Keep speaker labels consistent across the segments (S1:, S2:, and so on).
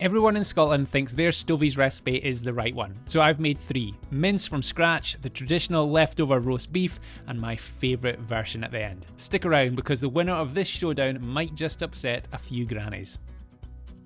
S1: Everyone in Scotland thinks their Stovies recipe is the right one, so I've made 3. Mince from scratch, the traditional leftover roast beef, and my favourite version at the end. Stick around because the winner of this showdown might just upset a few grannies.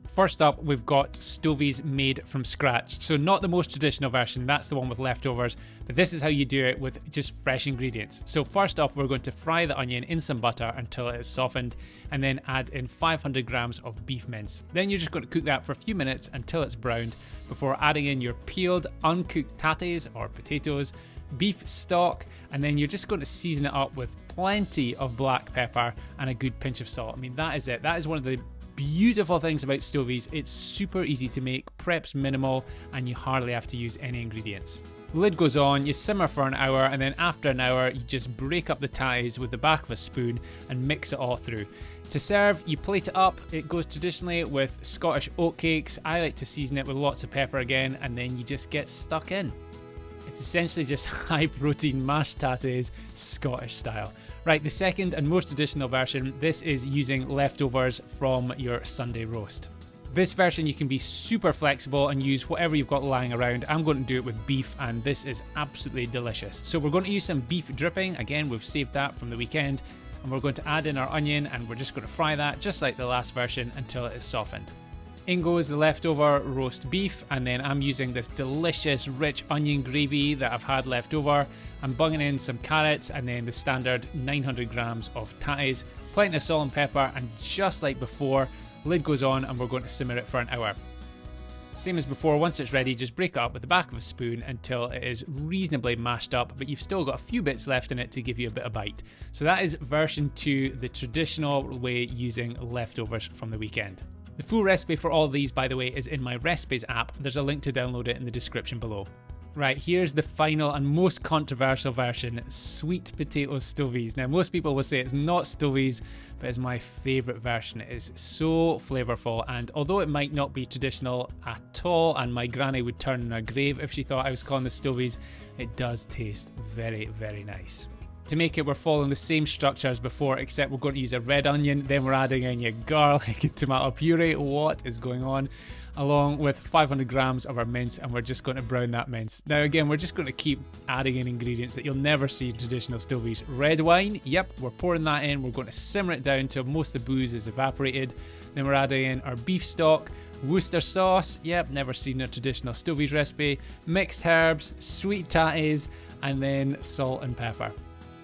S1: First up, we've got Stovies made from scratch. So not the most traditional version, that's the one with leftovers, but this is how you do it with just fresh ingredients. So first off, we're going to fry the onion in some butter until it is softened, and then add in 500 grams of beef mince. Then you're just going to cook that for a few minutes until it's browned before adding in your peeled, uncooked tatties or potatoes, beef stock, and then you're just going to season it up with plenty of black pepper and a good pinch of salt. I mean, that is it. That is one of the beautiful things about Stovies. It's super easy to make, prep's minimal, and you hardly have to use any ingredients. The lid goes on, you simmer for an hour, and then after an hour you just break up the tatties with the back of a spoon and mix it all through. To serve, you plate it up. It goes traditionally with Scottish oatcakes. I like to season it with lots of pepper again, and then you just get stuck in. It's essentially just high protein mashed tatties, Scottish style. Right, the second and most traditional version, this is using leftovers from your Sunday roast. This version you can be super flexible and use whatever you've got lying around. I'm going to do it with beef, and this is absolutely delicious. So we're going to use some beef dripping. Again, we've saved that from the weekend, and we're going to add in our onion, and we're just going to fry that just like the last version until it is softened. In goes the leftover roast beef, and then I'm using this delicious rich onion gravy that I've had left over. I'm bunging in some carrots and then the standard 900 grams of tatties, plenty of salt and pepper, and just like before, lid goes on and we're going to simmer it for an hour. Same as before, once it's ready, just break it up with the back of a spoon until it is reasonably mashed up, but you've still got a few bits left in it to give you a bit of bite. So that is version 2, the traditional way using leftovers from the weekend. The full recipe for all of these, by the way, is in my recipes app. There's a link to download it in the description below. Right, here's the final and most controversial version, sweet potato Stovies. Now, most people will say it's not Stovies, but it's my favourite version. It is so flavourful, and although it might not be traditional at all, and my granny would turn in her grave if she thought I was calling this Stovies, it does taste very, very nice. To make it, we're following the same structure as before, except we're going to use a red onion, then we're adding in your garlic and tomato puree. What is going on? Along with 500 grams of our mince, and we're just going to brown that mince. Now again, we're just going to keep adding in ingredients that you'll never see in traditional Stovies. Red wine, yep, we're pouring that in. We're going to simmer it down till most of the booze is evaporated. Then we're adding in our beef stock, Worcester sauce, yep, never seen a traditional Stovies recipe, mixed herbs, sweet tatties, and then salt and pepper.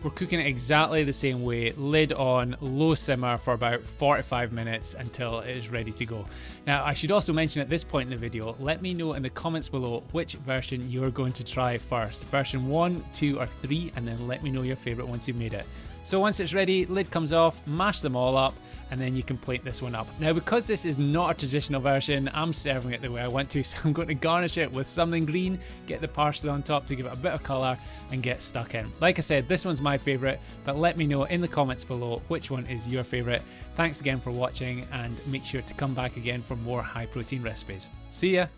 S1: We're cooking it exactly the same way, lid on, low simmer for about 45 minutes until it is ready to go. Now, I should also mention at this point in the video, let me know in the comments below which version you're going to try first. Version 1, 2 or 3, and then let me know your favourite once you've made it. So once it's ready, lid comes off, mash them all up, and then you can plate this one up. Now, because this is not a traditional version, I'm serving it the way I want to, so I'm going to garnish it with something green, get the parsley on top to give it a bit of colour, and get stuck in. Like I said, this one's my favourite, but let me know in the comments below which one is your favourite. Thanks again for watching, and make sure to come back again for more high protein recipes. See ya!